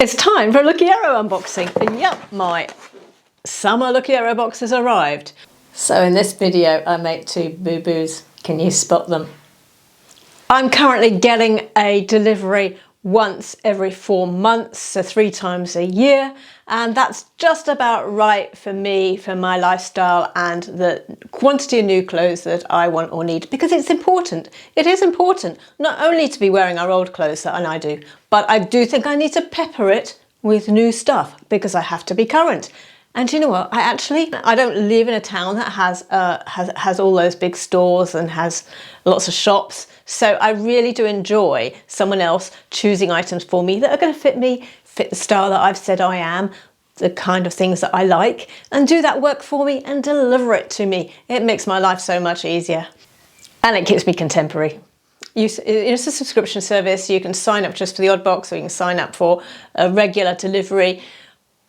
It's time for a Lookiero unboxing. And yep, my summer Lookiero box has arrived. So in this video, I make two boo-boos. Can you spot them? I'm currently getting a delivery once every 4 months, so 3 times a year. And that's just about right for me, for my lifestyle and the quantity of new clothes that I want or need, because it's important. It is important not only to be wearing our old clothes, and I do, but I do think I need to pepper it with new stuff because I have to be current. And you know what? I don't live in a town that has all those big stores and has lots of shops. So I really do enjoy someone else choosing items for me that are going to fit me, fit the style that I've said I am, the kind of things that I like, and do that work for me and deliver it to me. It makes my life so much easier. And it keeps me contemporary. It's a subscription service. You can sign up just for the odd box, or you can sign up for a regular delivery.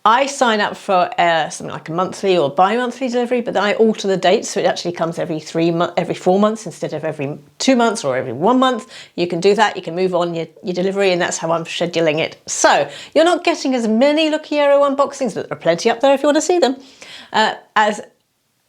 I sign up for something like a monthly or bi-monthly delivery, but then I alter the dates, so it actually comes every 4 months instead of every 2 months or every 1 month. You can do that, you can move on your delivery, and that's how I'm scheduling it. So you're not getting as many Lookiero unboxings, but there are plenty up there if you want to see them, as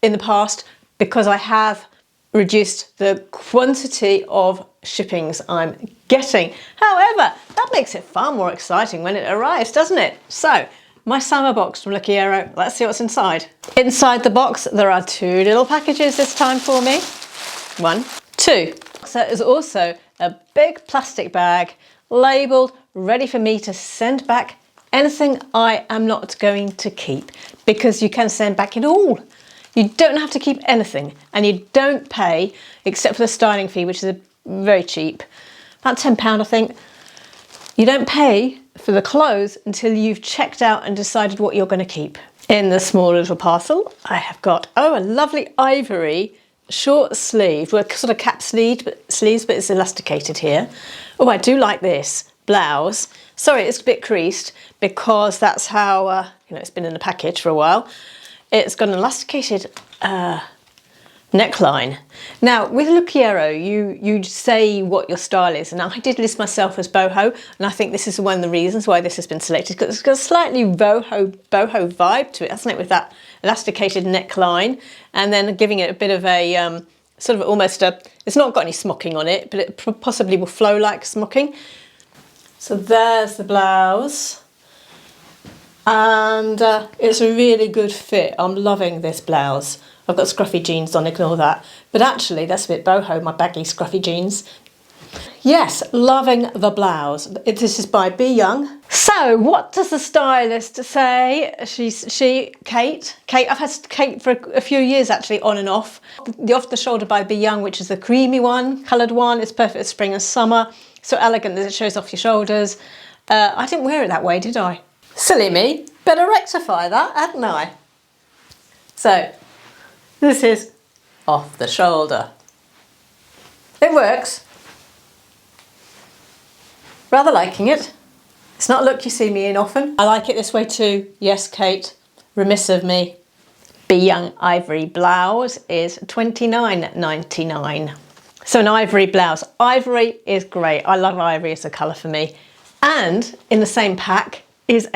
in the past, because I have reduced the quantity of shippings I'm getting. However, that makes it far more exciting when it arrives, doesn't it? So, my summer box from Lookiero. Let's see what's inside. Inside the box, there are 2 little packages this time for me. 1, 2. So there's also a big plastic bag labelled, ready for me to send back anything I am not going to keep, because you can send back it all. You don't have to keep anything, and you don't pay, except for the styling fee, which is very cheap, about £10 I think. You don't pay for the clothes until you've checked out and decided what you're going to keep. In the small little parcel, I have got, a lovely ivory short sleeve, well, sort of cap sleeves, but it's elasticated here. Oh, I do like this blouse. Sorry, it's a bit creased because that's how, it's been in the package for a while. It's got an elasticated neckline. Now with Lookiero, you say what your style is, and I did list myself as boho, and I think this is one of the reasons why this has been selected, because it's got a slightly boho vibe to it, hasn't it, with that elasticated neckline, and then giving it a bit of a sort of almost it's not got any smocking on it, but it possibly will flow like smocking. So there's the blouse, and it's a really good fit. I'm loving this blouse. I've got scruffy jeans on, ignore that. But actually, that's a bit boho, my baggy scruffy jeans. Yes, loving the blouse. This is by Be Young. So, what does the stylist say? Kate, I've had Kate for a few years actually, on and off. The Off the Shoulder by Be Young, which is the creamy one, coloured one. It's perfect for spring and summer. So elegant that it shows off your shoulders. I didn't wear it that way, did I? Silly me. Better rectify that, hadn't I? So, this is Off the Shoulder. It works. Rather liking it. It's not a look you see me in often. I like it this way too. Yes, Kate, remiss of me. Be Young ivory blouse is $29.99. So an ivory blouse. Ivory is great. I love ivory as a colour for me. And in the same pack is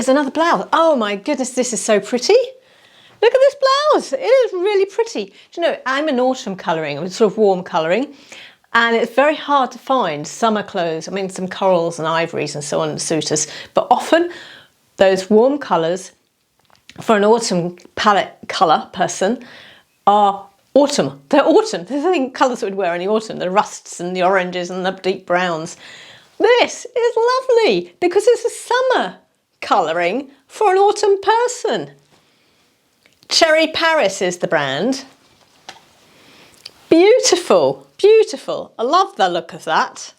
another blouse. Oh my goodness, this is so pretty. Look at this blouse, it is really pretty. Do you know, I'm an autumn colouring, I'm sort of warm colouring, and it's very hard to find summer clothes. I mean, some corals and ivories and so on suit us, but often those warm colours for an autumn palette colour person are autumn. They're autumn. They're the colours that we'd wear in the autumn, the rusts and the oranges and the deep browns. This is lovely because it's a summer colouring for an autumn person. Cherry Paris is the brand. Beautiful, beautiful. I love the look of that.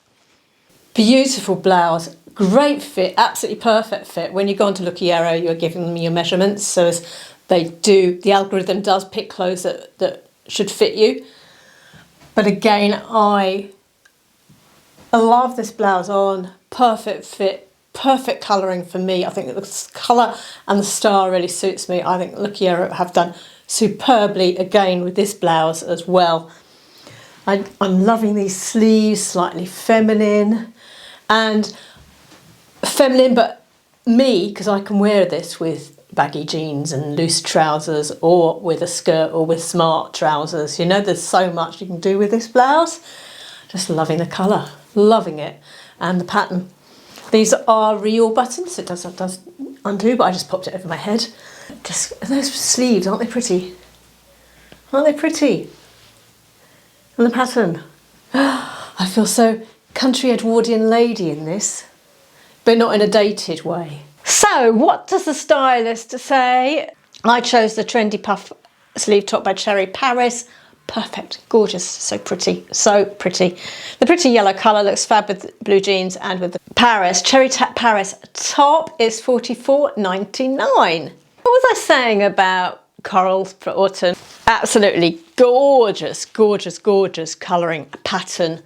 Beautiful blouse, great fit, absolutely perfect fit. When you go onto Lookiero, you're giving them your measurements, so as they do, the algorithm does pick clothes that should fit you. But again, I love this blouse on, perfect fit. Perfect colouring for me. I think the colour and the style really suits me. I think Lookiero have done superbly again with this blouse as well. I'm loving these sleeves, slightly feminine, and feminine, but me, because I can wear this with baggy jeans and loose trousers, or with a skirt, or with smart trousers. You know, there's so much you can do with this blouse. Just loving the colour, loving it, and the pattern. These are real buttons. It does undo, but I just popped it over my head. Just those sleeves, aren't they pretty? Aren't they pretty? And the pattern. I feel so country Edwardian lady in this, but not in a dated way. So what does the stylist say? I chose the trendy puff sleeve top by Cherry Paris. Perfect, gorgeous, so pretty, so pretty. The pretty yellow colour looks fab with blue jeans and with the Paris. Cherry Paris top is $44.99. What was I saying about corals for autumn? Absolutely gorgeous, gorgeous, gorgeous colouring pattern.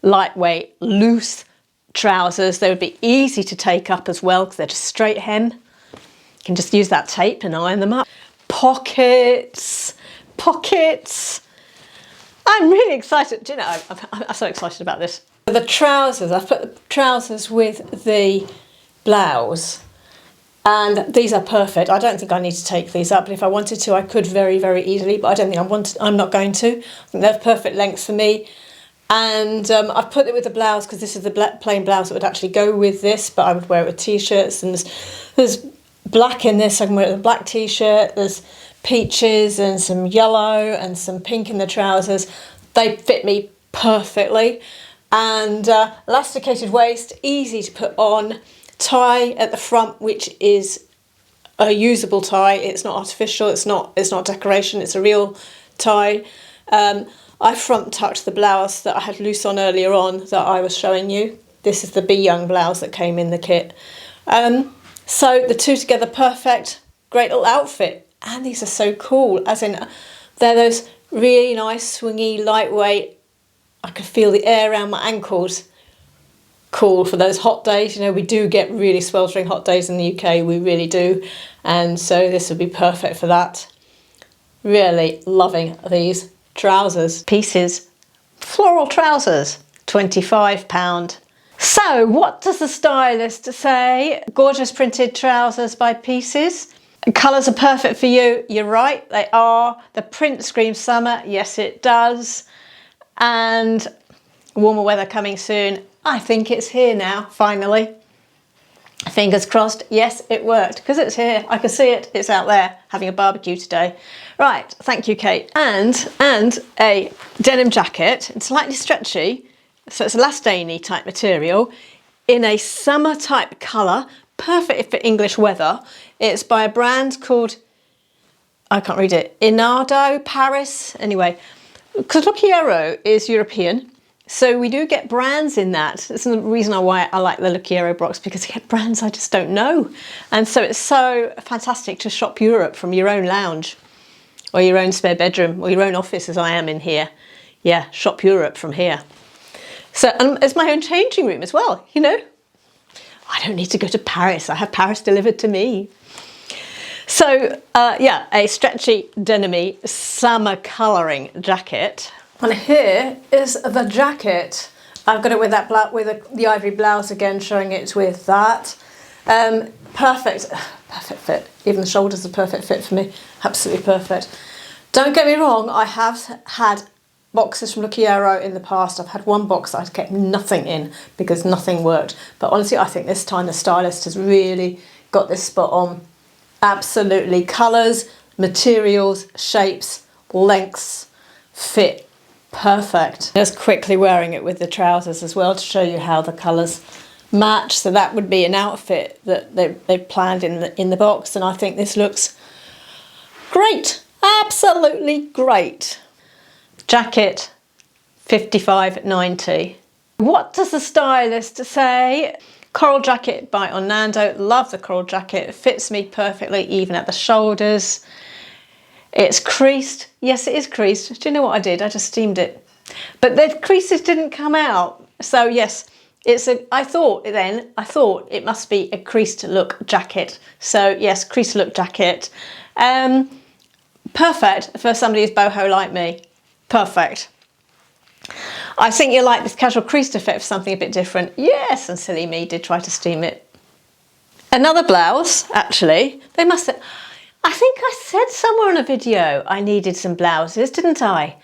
Lightweight, loose trousers. They would be easy to take up as well because they're just straight hem. You can just use that tape and iron them up. Pockets, pockets. I'm really excited. Do you know, I'm so excited about this. The trousers, I've put the trousers with the blouse, and these are perfect. I don't think I need to take these up, but if I wanted to, I could very, very easily, but I don't think I'm not going to. I think they're perfect length for me. And I've put it with the blouse because this is the plain blouse that would actually go with this, but I would wear it with t-shirts, and there's black in this, so I can wear it with a black t-shirt. There's peaches and some yellow and some pink in the trousers. They fit me perfectly. And elasticated waist, easy to put on. Tie at the front, which is a usable tie. It's not artificial, it's not decoration, it's a real tie. I front tucked the blouse that I had loose on earlier on that I was showing you. This is the Be Young blouse that came in the kit. So the two together, perfect, great little outfit. And these are so cool, as in they're those really nice, swingy, lightweight, I could feel the air around my ankles. Cool for those hot days. You know, we do get really sweltering hot days in the UK, we really do. And so this would be perfect for that. Really loving these trousers. Pieces, floral trousers, £25. So what does the stylist say? Gorgeous printed trousers by Pieces. Colours are perfect for you. You're right, they are. The print screams summer. Yes, it does. And warmer weather coming soon. I think it's here now, finally. Fingers crossed. Yes, it worked because it's here. I can see it. It's out there having a barbecue today. Right, thank you, Kate. And a denim jacket. It's slightly stretchy, so it's a elastane type material in a summer type colour. Perfect for English weather. It's by a brand called, I can't read it, Inardo, Paris. Anyway, because Lookiero is European, so we do get brands in that. That's the reason why I like the Lookiero box, because you get brands I just don't know. And so it's so fantastic to shop Europe from your own lounge or your own spare bedroom or your own office, as I am in here. Yeah, shop Europe from here. So it's my own changing room as well, you know. I don't need to go to Paris. I have Paris delivered to me. So yeah, a stretchy denim-y summer colouring jacket. And here is the jacket. I've got it with that with the ivory blouse again, showing it with that. Perfect fit. Even the shoulders are perfect fit for me. Absolutely perfect. Don't get me wrong, I have had boxes from Lookiero in the past. I've had one box that I kept nothing in because nothing worked. But honestly, I think this time the stylist has really got this spot on. Absolutely. Colours, materials, shapes, lengths, fit. Perfect. Just quickly wearing it with the trousers as well to show you how the colours match. So that would be an outfit that they've planned in the box, and I think this looks great. Absolutely great. Jacket, $55.90. What does the stylist say? Coral jacket by Orlando. Love the coral jacket. It fits me perfectly, even at the shoulders. It's creased. Yes, it is creased. Do you know what I did? I just steamed it. But the creases didn't come out. So yes, I thought it must be a creased look jacket. So yes, creased look jacket. Perfect for somebody who's boho like me. Perfect. I think you like this casual creased effect for something a bit different. Yes, and silly me did try to steam it. Another blouse, actually. They must have, I think I said somewhere in a video I needed some blouses, didn't I?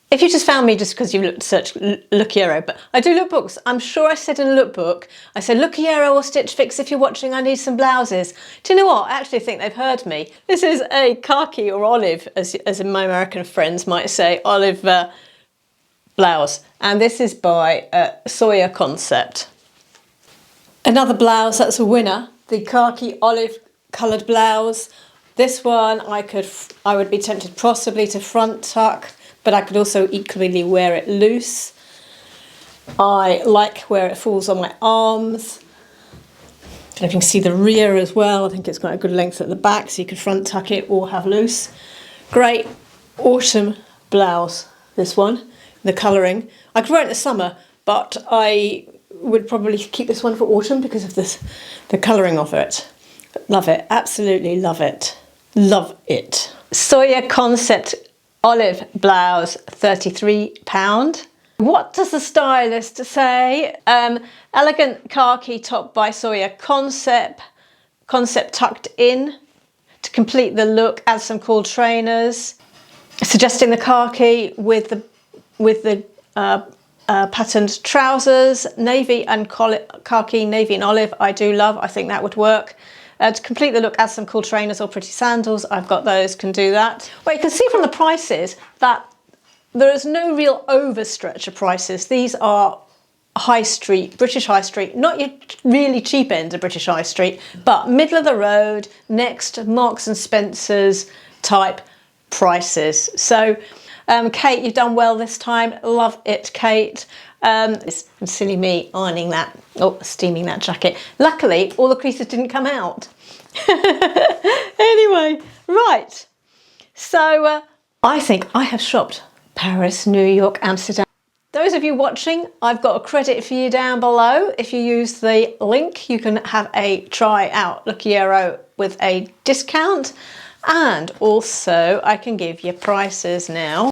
If you just found me just because you searched Lookiero, but I do lookbooks. I'm sure I said in a lookbook, I said Lookiero or Stitch Fix, if you're watching, I need some blouses. Do you know what? I actually think they've heard me. This is a khaki or olive, as my American friends might say, olive blouse. And this is by Sawyer Concept. Another blouse that's a winner, the khaki olive coloured blouse. This one I would be tempted possibly to front tuck, but I could also equally wear it loose. I like where it falls on my arms. And you can see the rear as well. I think it's got a good length at the back, so you could front tuck it or have loose. Great autumn blouse, this one, the colouring. I could wear it in the summer, but I would probably keep this one for autumn because of the colouring of it. Love it, absolutely love it. Love it. Sawyer Concept olive blouse, £33. What does the stylist say? Elegant khaki top by Sawyer Concept tucked in to complete the look. Add some cool trainers, suggesting the khaki with the patterned trousers, navy and khaki, navy and olive. I do love. I think that would work. To complete the look, add some cool trainers or pretty sandals. I've got those, can do that. Well, you can see from the prices that there is no real overstretch of prices. These are high street, British high street, not your really cheap end of British high street, but middle of the road, next Marks and Spencer's type prices. So, Kate, you've done well this time. Love it, Kate. It's silly me ironing that, steaming that jacket. Luckily, all the creases didn't come out. Anyway, right. So I think I have shopped Paris, New York, Amsterdam. Those of you watching, I've got a credit for you down below. If you use the link, you can have a try out Lookiero with a discount. And also I can give you prices now.